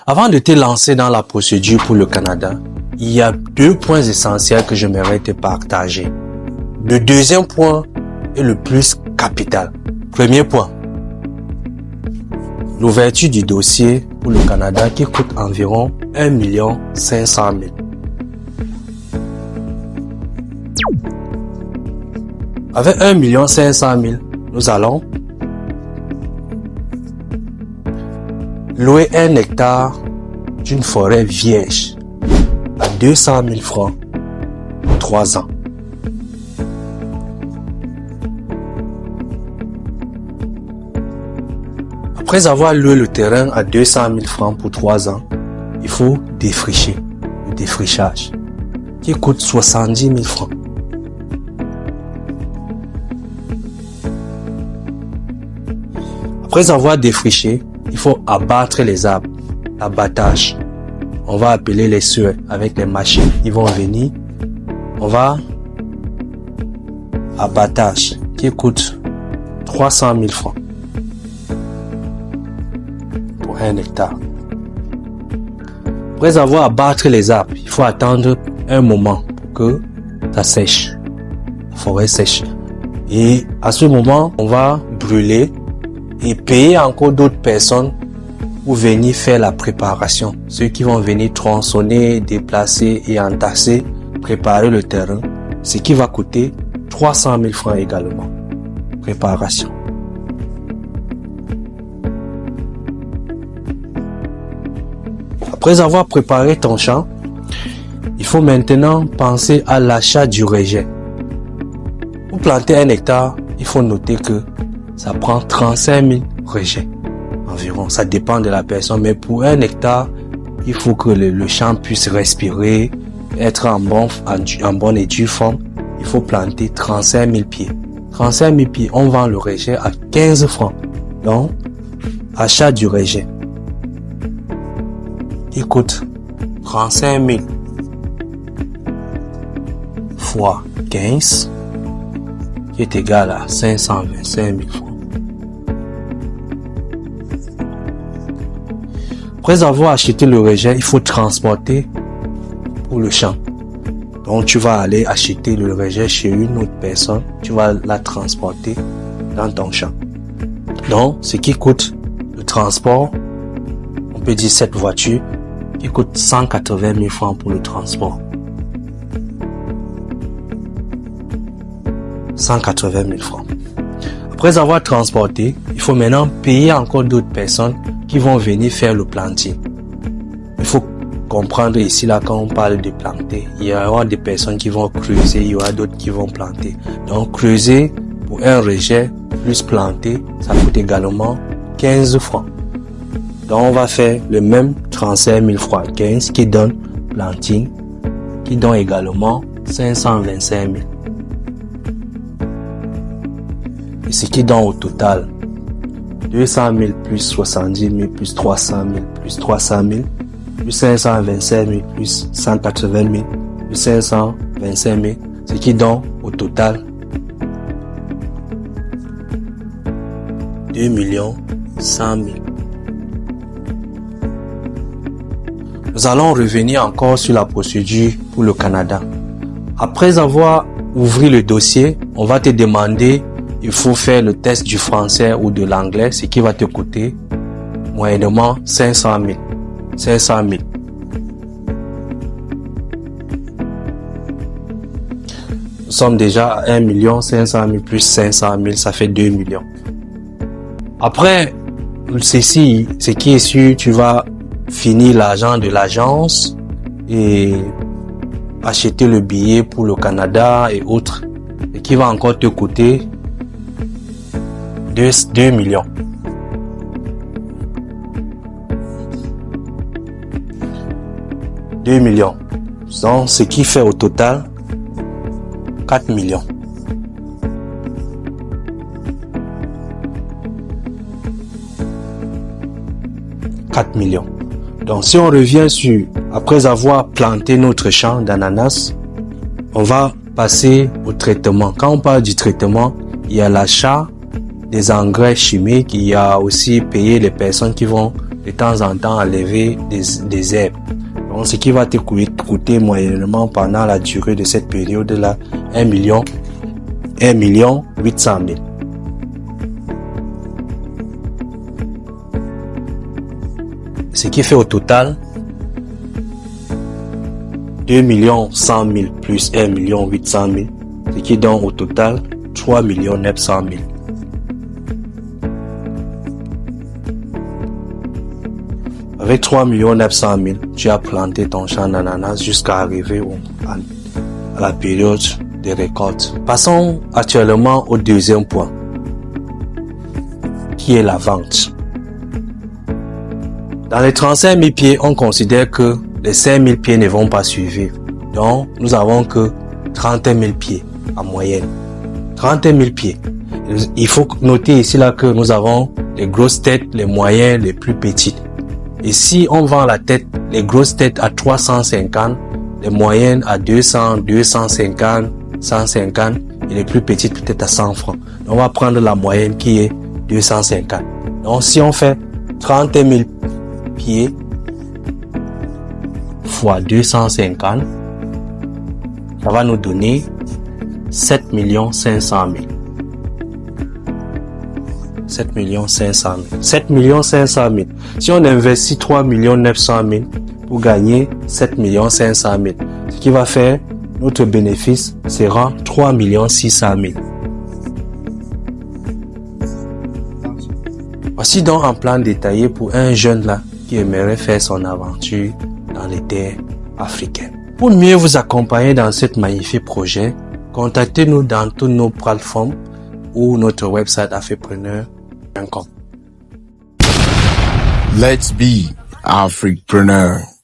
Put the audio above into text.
Avant de te lancer dans la procédure pour le Canada, il y a 2 points essentiels que j'aimerais te partager. Le deuxième point est le plus capital. Premier point, l'ouverture du dossier pour le Canada qui coûte environ 1 500 000. Avec 1 500 000, nous allons louer 1 hectare d'une forêt vierge à 200 000 francs pour 3 ans. Après avoir loué le terrain à 200 000 francs pour 3 ans, il faut défricher, le défrichage, qui coûte 70 000 francs. Après avoir défriché, il faut abattre les arbres, l'abattage. On va appeler les sueurs avec les machines. Ils vont venir. On va abattage qui coûte 300 000 francs pour 1 hectare. Après avoir abattu les arbres, il faut attendre un moment pour que ça sèche, la forêt sèche. Et à ce moment, on va brûler et payer encore d'autres personnes pour venir faire la préparation. Ceux qui vont venir tronçonner, déplacer et entasser, préparer le terrain, ce qui va coûter 300 000 francs également. Préparation. Après avoir préparé ton champ, il faut maintenant penser à l'achat du rejet. Pour planter 1 hectare, il faut noter que ça prend 35 000 rejets environ. Ça dépend de la personne, mais pour 1 hectare, il faut que le champ puisse respirer, être en bonne et due forme. Il faut planter 35 000 pieds. 35 000 pieds, on vend le rejet à 15 francs. Donc, achat du rejet, il coûte 35 000 fois 15, qui est égal à 525 000 francs. Après avoir acheté le rejet, il faut transporter pour le champ. Donc tu vas aller acheter le rejet chez une autre personne, tu vas la transporter dans ton champ. Donc ce qui coûte le transport, on peut dire cette voiture, qui coûte 180 000 francs pour le transport. 180 000 francs. Après avoir transporté, il faut maintenant payer encore d'autres personnes qui vont venir faire le planting. Il faut comprendre ici, là, quand on parle de planter, il y aura des personnes qui vont creuser, il y aura d'autres qui vont planter. Donc, creuser pour un rejet plus planter, ça coûte également 15 francs. Donc, on va faire le même 35 000 francs 15 qui donne planting, qui donne également 525 000. Et ce qui donne au total 200 000 plus 70 000 plus 300 000 plus 300 000 plus 525 000 plus 180 000 plus 525 000, ce qui donne au total 2 100 000. Nous allons revenir encore sur la procédure pour le Canada. Après avoir ouvert le dossier, on va te demander, il faut faire le test du français ou de l'anglais, ce qui va te coûter moyennement 500 000. 500 000. Nous sommes déjà à 1 500 000 plus 500 000, ça fait 2 millions. Après, ceci, ce qui est sûr, tu vas finir l'argent de l'agence et acheter le billet pour le Canada et autres, et qui va encore te coûter 2 millions. Donc, ce qui fait au total 4 millions. Donc, si on revient sur, après avoir planté notre champ d'ananas, on va passer au traitement. Quand on parle du traitement, il y a l'achat des engrais chimiques, il y a aussi payer les personnes qui vont de temps en temps enlever des herbes. Donc, ce qui va te coûter moyennement pendant la durée de cette période-là, 1 million 800 000. Ce qui fait au total 2 100 000 plus 1 800 000, ce qui donne au total 3 900 000. Avec 3 900 000, tu as planté ton champ d'ananas jusqu'à arriver à la période de récolte. Passons actuellement au deuxième point, qui est la vente. Dans les 35 000 pieds, on considère que les 5 000 pieds ne vont pas suivre. Donc, nous avons que 31 000 pieds en moyenne. 31 000 pieds. Il faut noter ici là que nous avons les grosses têtes, les moyennes, les plus petites. Et si on vend la tête, les grosses têtes à 350, les moyennes à 200, 250, 150 et les plus petites peut-être à 100 francs. Donc, on va prendre la moyenne qui est 250. Donc, si on fait 31 000 pieds fois 250, ça va nous donner 7 500 000. 7 500 000. 7 500 000. Si on investit 3 900 000 pour gagner 7 500 000, ce qui va faire notre bénéfice sera 3 600 000. Voici donc un plan détaillé pour un jeune là qui aimerait faire son aventure dans les terres africaines. Pour mieux vous accompagner dans ce magnifique projet, contactez-nous dans toutes nos plateformes ou notre website afripreneur.com. Let's be Afripreneur.